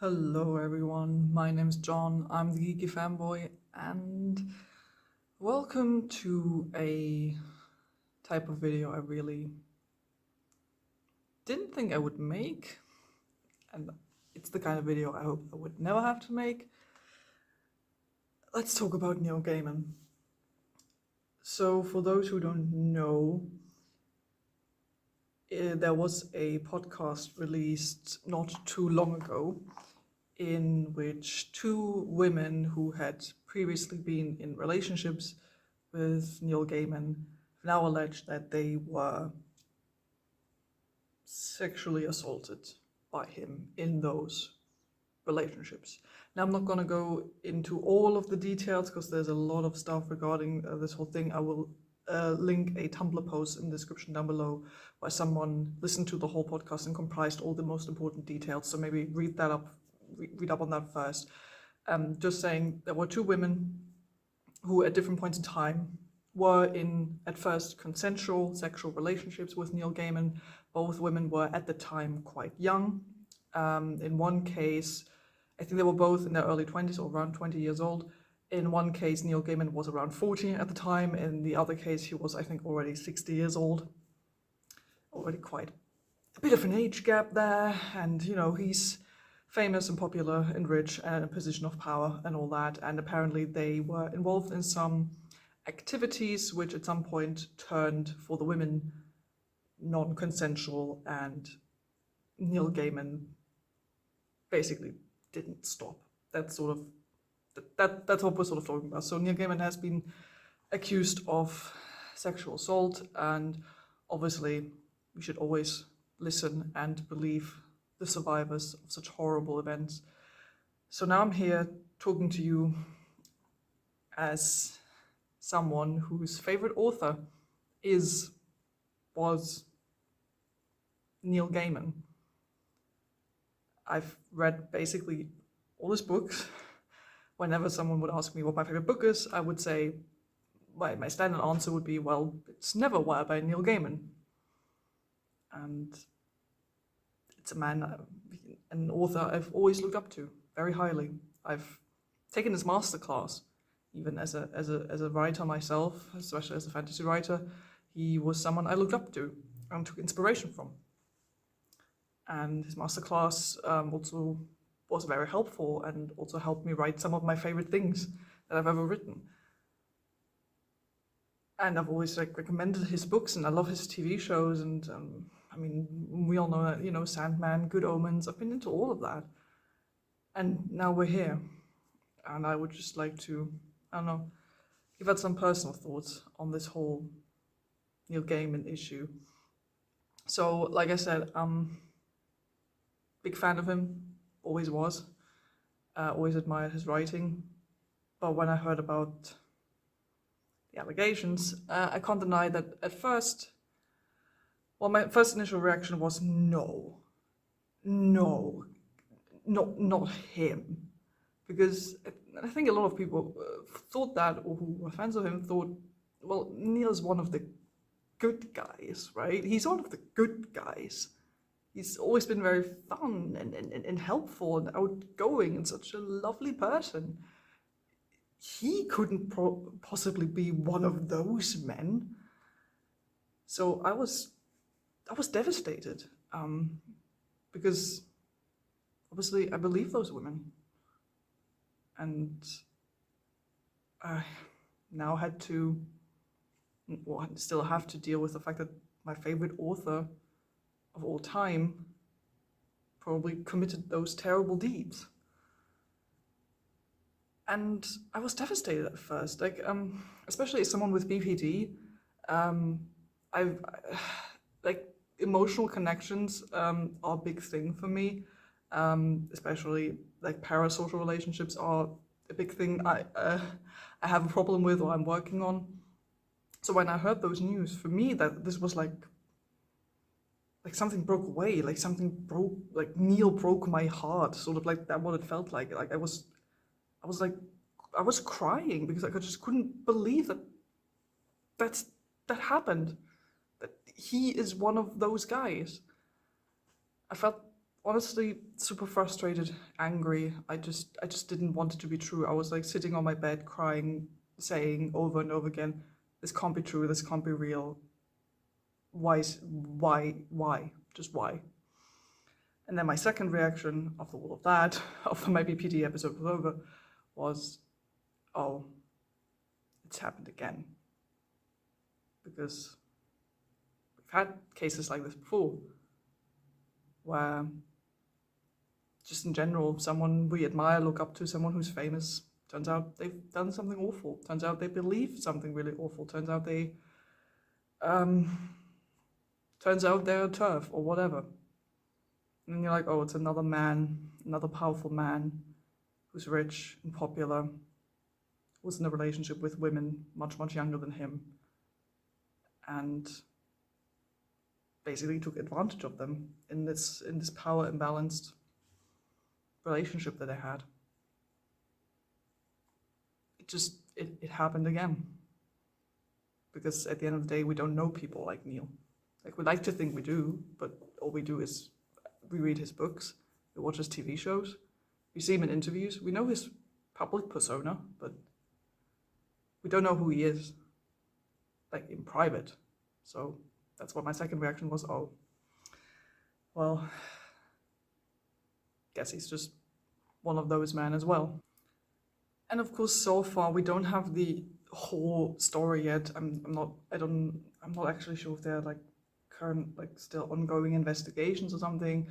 Hello everyone, my name's John, I'm the Geeky Fanboy, and welcome to a type of video I really didn't think I would make, and it's the kind of video I hope I would never have to make. Let's talk about Neil Gaiman. So for those who don't know, there was a podcast released not too long ago in which two women who had previously been in relationships with Neil Gaiman now allege that they were sexually assaulted by him in those relationships. Now, I'm not going to go into all of the details because there's a lot of stuff regarding this whole thing. I will link a Tumblr post in the description down below where someone listened to the whole podcast and comprised all the most important details. So maybe read up on that first. Just saying there were two women who at different points in time were in, at first, consensual sexual relationships with Neil Gaiman. Both women were at the time quite young. In one case, I think they were both in their early 20s or around 20 years old. In one case, Neil Gaiman was around 40 at the time. In the other case, he was, I think, already 60 years old. Already quite a bit of an age gap there. And, you know, he's famous and popular and rich and in a position of power and all that. And apparently they were involved in some activities which at some point turned, for the women, non-consensual, and Neil Gaiman basically didn't stop. That's sort of that's what we're sort of talking about. So Neil Gaiman has been accused of sexual assault, and obviously we should always listen and believe the survivors of such horrible events. So now I'm here talking to you as someone whose favorite author was Neil Gaiman. I've read basically all his books. Whenever someone would ask me what my favorite book is, I would say, my standard answer would be, well, it's Neverwhere by Neil Gaiman. And it's a man, an author I've always looked up to very highly. I've taken his masterclass, even as a writer myself, especially as a fantasy writer. He was someone I looked up to and took inspiration from. And his masterclass also was very helpful and also helped me write some of my favorite things that I've ever written. And I've always recommended his books, and I love his TV shows. And I mean, we all know that, you know, Sandman, Good Omens. I've been into all of that, and now we're here. And I would just like to, I don't know, give out some personal thoughts on this whole Neil Gaiman issue. So, like I said, big fan of him, always was, always admired his writing. But when I heard about the allegations, I can't deny that at first, well, my first initial reaction was no, not him. Because I think a lot of people thought that, or who were fans of him thought, well, Neil's one of the good guys, right? He's one of the good guys. He's always been very fun and helpful and outgoing and such a lovely person. He couldn't possibly be one of those men. So I was devastated, because obviously I believe those women. And I now had to, well, I still have to deal with the fact that my favorite author of all time probably committed those terrible deeds. And I was devastated at first, especially as someone with BPD. Emotional connections are a big thing for me, especially parasocial relationships are a big thing I have a problem with, or I'm working on. So when I heard those news, for me, that this was like something broke away, Neil broke my heart, sort of like that, what it felt like. I was crying because I just couldn't believe that happened, that he is one of those guys. I felt honestly super frustrated, angry. I just didn't want it to be true. I was like sitting on my bed crying, saying over and over again, this can't be true, this can't be real. Why? Just why? And then my second reaction after all of that, after my BPD episode was over, was, oh, it's happened again. Because we've had cases like this before, where just in general, someone we admire, look up to, someone who's famous, turns out they've done something awful. Turns out they believe something really awful. Turns out they're a turf or whatever. And you're like, oh, it's another man, another powerful man who's rich and popular, was in a relationship with women much, much younger than him, and basically took advantage of them in this power imbalanced relationship that they had. It happened again. Because at the end of the day, we don't know people like Neil. Like, we like to think we do, but all we do is we read his books, we watch his TV shows, we see him in interviews, we know his public persona, but we don't know who he is, like in private. So that's what my second reaction was, oh, well, guess he's just one of those men as well. And of course, so far we don't have the whole story yet. I'm not actually sure if they're like current, like still ongoing investigations or something.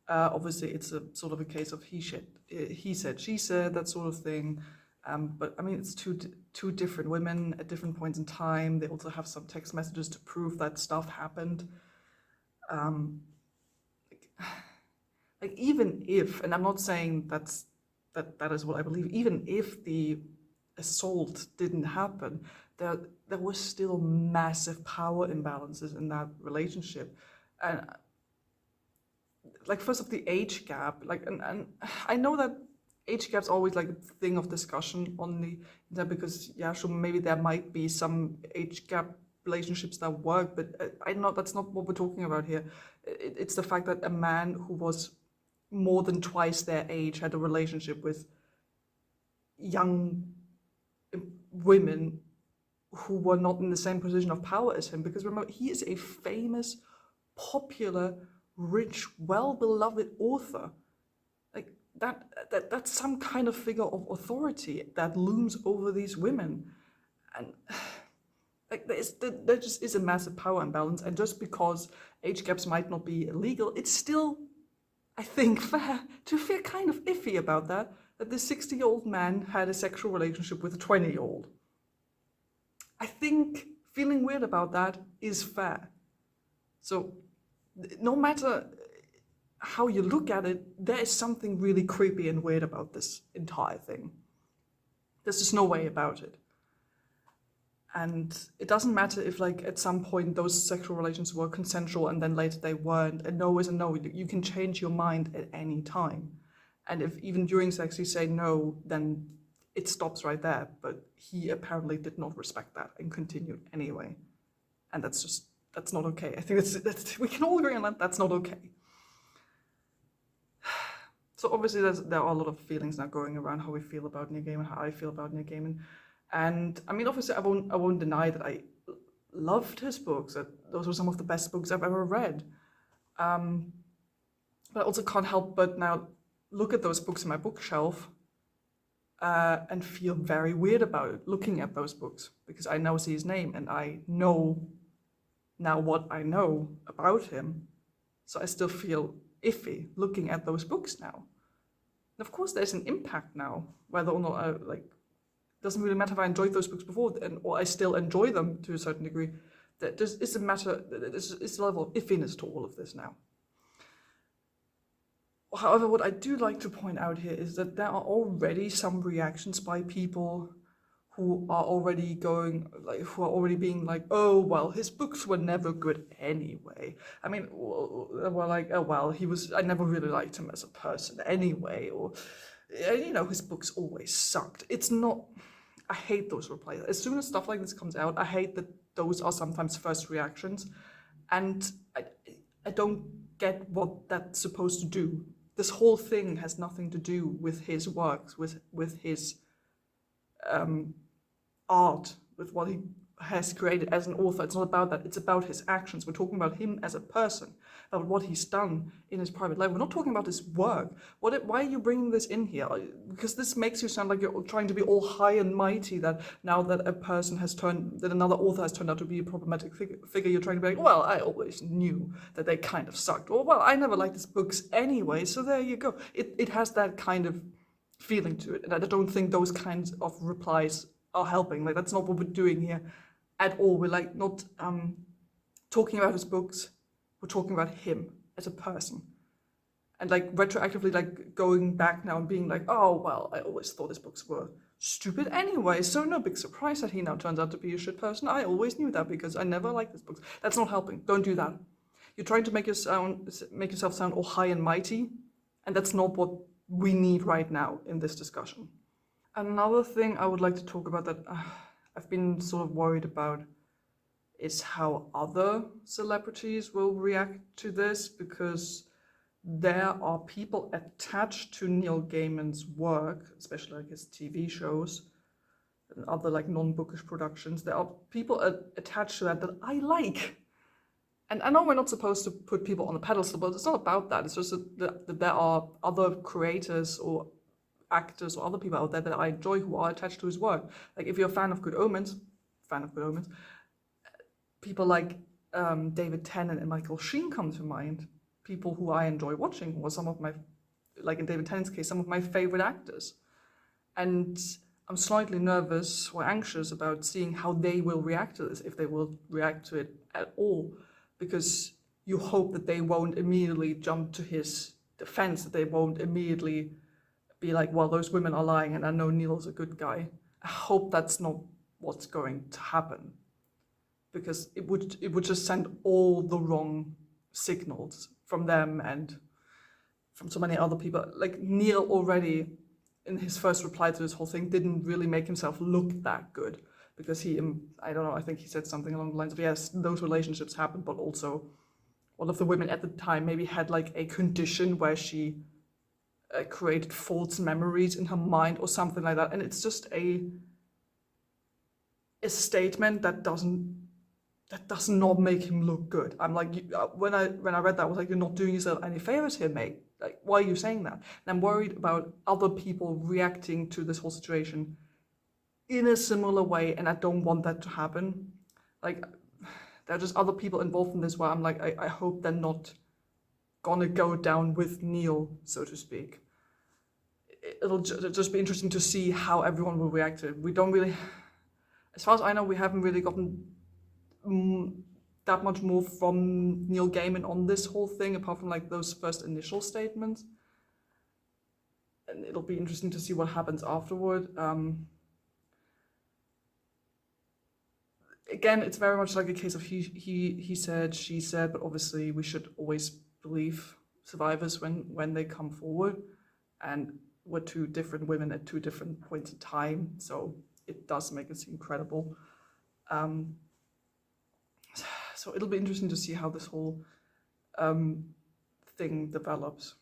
Obviously, it's a sort of a case of he said, she said, that sort of thing. But I mean, it's two different women at different points in time. They also have some text messages to prove that stuff happened. Like even if, and I'm not saying that is what I believe, even if the assault didn't happen, there was still massive power imbalances in that relationship. And like, first of the age gap, like, and I know that age gap's always like a thing of discussion on the internet, because yeah, sure, maybe there might be some age gap relationships that work, but I know that's not what we're talking about here. It's the fact that a man who was more than twice their age had a relationship with young women who were not in the same position of power as him. Because remember, he is a famous, popular, rich, well-beloved author. Like that's some kind of figure of authority that looms over these women. And like there just is a massive power imbalance. And just because age gaps might not be illegal, it's still, I think, fair to feel kind of iffy about that this 60-year-old man had a sexual relationship with a 20-year-old. I think feeling weird about that is fair. So no matter how you look at it, there is something really creepy and weird about this entire thing. There's just no way about it. And it doesn't matter if, like, at some point those sexual relations were consensual and then later they weren't. A no is a no. You can change your mind at any time. And if even during sex you say no, then it stops right there. But he apparently did not respect that and continued anyway. And that's not okay. I think we can all agree on that. That's not okay. So obviously there are a lot of feelings now going around how we feel about Neil Gaiman, how I feel about Neil Gaiman. And I mean, obviously I won't deny that I loved his books. That those were some of the best books I've ever read. But I also can't help but now look at those books in my bookshelf and feel very weird about it, looking at those books, because I now see his name and I know now what I know about him. So I still feel iffy looking at those books now. And of course there's an impact now, whether or not I, like, doesn't really matter if I enjoyed those books before or I still enjoy them to a certain degree. That just is a matter, it's a level of iffiness to all of this now. However, what I do like to point out here is that there are already some reactions by people who are already being like, oh, well, his books were never good anyway. I mean, we're like, oh, well, I never really liked him as a person anyway, or, you know, his books always sucked. It's not, I hate those replies. As soon as stuff like this comes out, I hate that those are sometimes first reactions. And I don't get what that's supposed to do. This whole thing has nothing to do with his works, with his art, with what he has created as an author. It's not about that. It's about his actions. We're talking about him as a person, about what he's done in his private life. We're not talking about his work. Why are you bringing this in here? Because this makes you sound like you're trying to be all high and mighty, that now that another author has turned out to be a problematic figure, you're trying to be like, well, I always knew that they kind of sucked. Or, well, I never liked his books anyway, so there you go. It has that kind of feeling to it. And I don't think those kinds of replies are helping. Like, that's not what we're doing here at all. We're like not talking about his books. We're talking about him as a person, and like retroactively, like going back now and being like, oh well, I always thought his books were stupid anyway, so no big surprise that he now turns out to be a shit person. I always knew that because I never liked his books. That's not helping. Don't do that. You're trying to make yourself sound all high and mighty, and that's not what we need right now in this discussion. Another thing I would like to talk about that I've been sort of worried about is how other celebrities will react to this, because there are people attached to Neil Gaiman's work, especially like his TV shows and other like non-bookish productions. There are people attached to that I like. And I know we're not supposed to put people on a pedestal, but it's not about that. It's just that there are other creators or actors or other people out there that I enjoy who are attached to his work. Like if you're a fan of Good Omens, people like David Tennant and Michael Sheen come to mind. People who I enjoy watching, who are some of my, like in David Tennant's case, some of my favorite actors. And I'm slightly nervous or anxious about seeing how they will react to this, if they will react to it at all, because you hope that they won't immediately jump to his defense, that they won't immediately be like, well, those women are lying and I know Neil's a good guy. I hope that's not what's going to happen, because it would just send all the wrong signals from them and from so many other people. Like Neil already, in his first reply to this whole thing, didn't really make himself look that good, because he, I don't know, I think he said something along the lines of, yes, those relationships happened, but also one of the women at the time maybe had like a condition where she created false memories in her mind or something like that. And it's just a statement that does not make him look good. I'm like, when I read that, I was like, you're not doing yourself any favors here, mate. Like, why are you saying that? And I'm worried about other people reacting to this whole situation in a similar way, and I don't want that to happen. Like, there are just other people involved in this where I'm like, I hope they're not gonna go down with Neil, so to speak. It'll just be interesting to see how everyone will react to it. We don't really, as far as I know, we haven't really gotten that much more from Neil Gaiman on this whole thing, apart from like those first initial statements. And it'll be interesting to see what happens afterward. Again, it's very much like a case of he said, she said, but obviously we should always believe survivors when they come forward. And we're two different women at two different points in time, so it does make it seem credible. So it'll be interesting to see how this whole thing develops.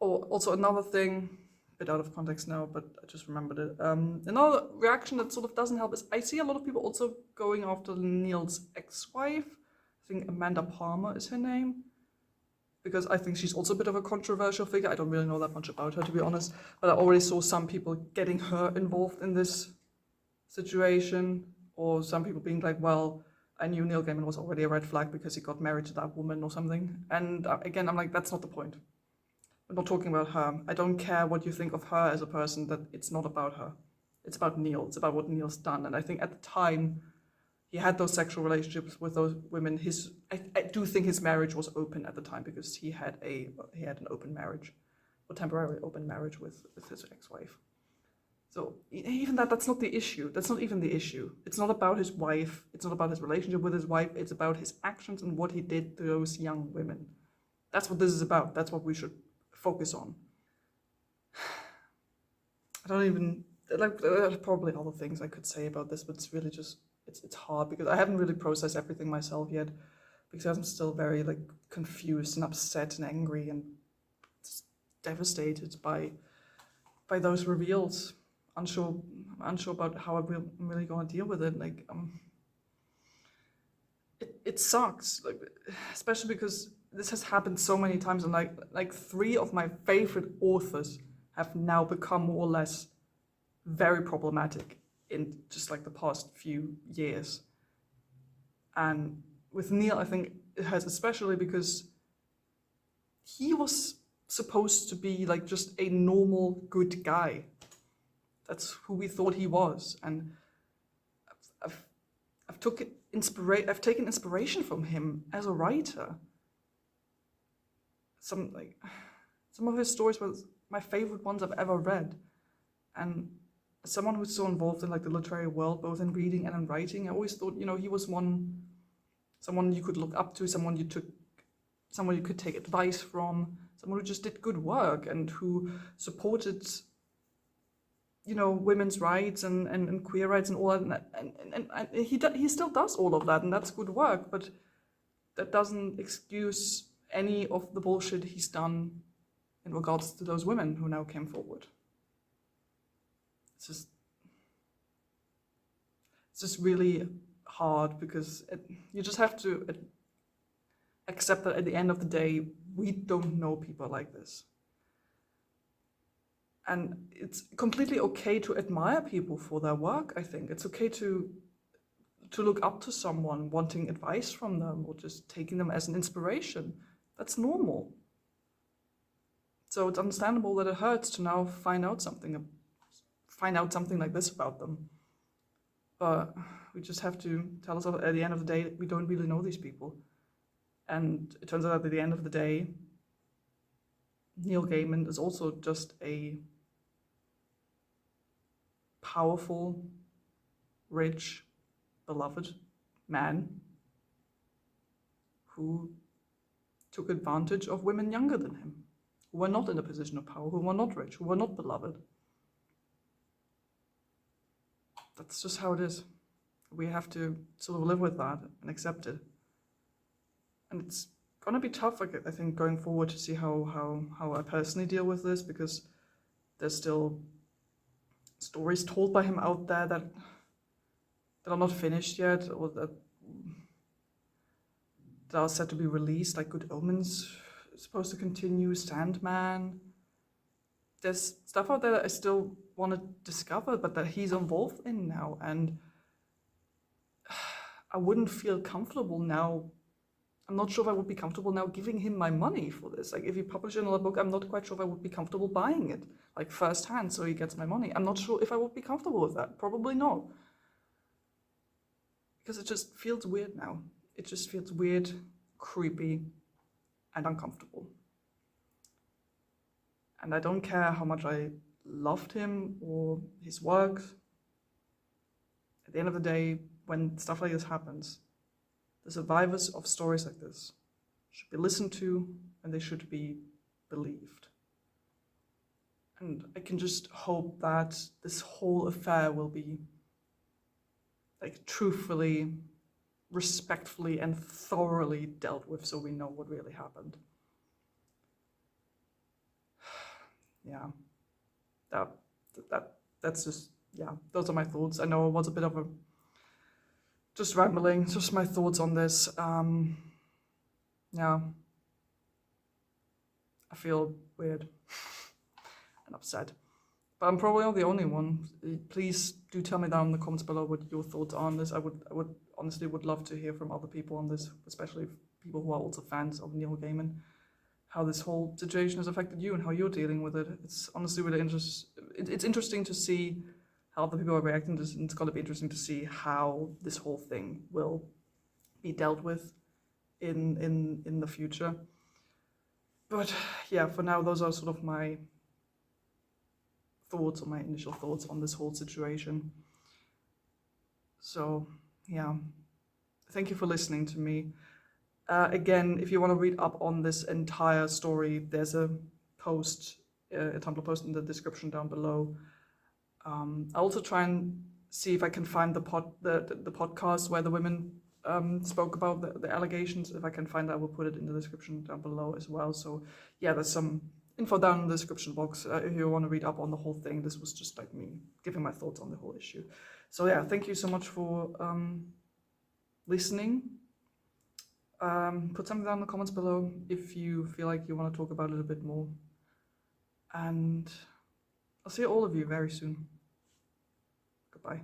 Oh, also another thing, a bit out of context now, but I just remembered it. Another reaction that sort of doesn't help is I see a lot of people also going after Neil's ex-wife. I think Amanda Palmer is her name, because I think she's also a bit of a controversial figure. I don't really know that much about her, to be honest, but I already saw some people getting her involved in this situation, or some people being like, well, I knew Neil Gaiman was already a red flag because he got married to that woman or something. And again, I'm like, that's not the point. I'm not talking about her. I don't care what you think of her as a person, that it's not about her. It's about Neil. It's about what Neil's done. And I think at the time he had those sexual relationships with those women, I do think his marriage was open at the time, because he had an open marriage, or temporary open marriage with his ex-wife. So even that's not the issue. That's not even the issue. It's not about his wife. It's not about his relationship with his wife. It's about his actions and what he did to those young women. That's what this is about. That's what we should focus on. I don't even, like, there are probably other things I could say about this, but it's really just, it's hard, because I haven't really processed everything myself yet. because I'm still very like confused and upset and angry and just devastated by those reveals. Unsure about how I'm really going to deal with it. Like, it sucks, like, especially because this has happened so many times, and like 3 of my favorite authors have now become more or less very problematic in just like the past few years. And with Neil, I think it has, especially because he was supposed to be like just a normal good guy. That's who we thought he was, and I've taken inspiration from him as a writer. Some of his stories were my favorite ones I've ever read, and as someone who's so involved in like the literary world, both in reading and in writing, I always thought, he was someone you could look up to, someone you could take advice from, someone who just did good work and who supported, women's rights and queer rights and all that. And he still does all of that, and that's good work, but that doesn't excuse any of the bullshit he's done in regards to those women who now came forward. It's just really hard, because you just have to accept that at the end of the day, we don't know people like this. And it's completely okay to admire people for their work, I think. It's okay to look up to someone, wanting advice from them, or just taking them as an inspiration. That's normal. So it's understandable that it hurts to now find out something like this about them. But we just have to tell ourselves at the end of the day that we don't really know these people. And it turns out at the end of the day, Neil Gaiman is also just a powerful, rich, beloved man who took advantage of women younger than him, who were not in a position of power, who were not rich, who were not beloved. That's just how it is. We have to sort of live with that and accept it. And it's gonna be tough, I think, going forward, to see how I personally deal with this, because there's still stories told by him out there that are not finished yet, or that are set to be released, like Good Omens is supposed to continue, Sandman. There's stuff out there that I still want to discover, but that he's involved in now, and I wouldn't feel comfortable now. I'm not sure if I would be comfortable now giving him my money for this. Like, if he published another book, I'm not quite sure if I would be comfortable buying it, like firsthand, so he gets my money. I'm not sure if I would be comfortable with that. Probably not. Because it just feels weird now. It just feels weird, creepy, and uncomfortable. And I don't care how much I loved him or his work. At the end of the day, when stuff like this happens, the survivors of stories like this should be listened to, and they should be believed. And I can just hope that this whole affair will be, like, truthfully, respectfully, and thoroughly dealt with, so we know what really happened. Yeah, that's just, yeah, those are my thoughts. I know it was a bit of a just rambling, just my thoughts on this. Yeah, I feel weird and upset, but I'm probably not the only one. Please do tell me down in the comments below what your thoughts are on this. I would honestly love to hear from other people on this, especially people who are also fans of Neil Gaiman, how this whole situation has affected you and how you're dealing with it. It's honestly really it's interesting to see how other people are reacting to this, and it's going to be interesting to see how this whole thing will be dealt with in the future. But yeah, for now, those are sort of my thoughts, or my initial thoughts on this whole situation. So yeah, thank you for listening to me. Again, if you want to read up on this entire story, there's a post, a Tumblr post in the description down below. I'll also try and see if I can find the podcast where the women spoke about the allegations. If I can find that, I will put it in the description down below as well. So yeah, there's some info down in the description box if you want to read up on the whole thing. This was just like me giving my thoughts on the whole issue. So yeah, thank you so much for listening. Put something down in the comments below if you feel like you want to talk about it a bit more. And I'll see all of you very soon. Goodbye.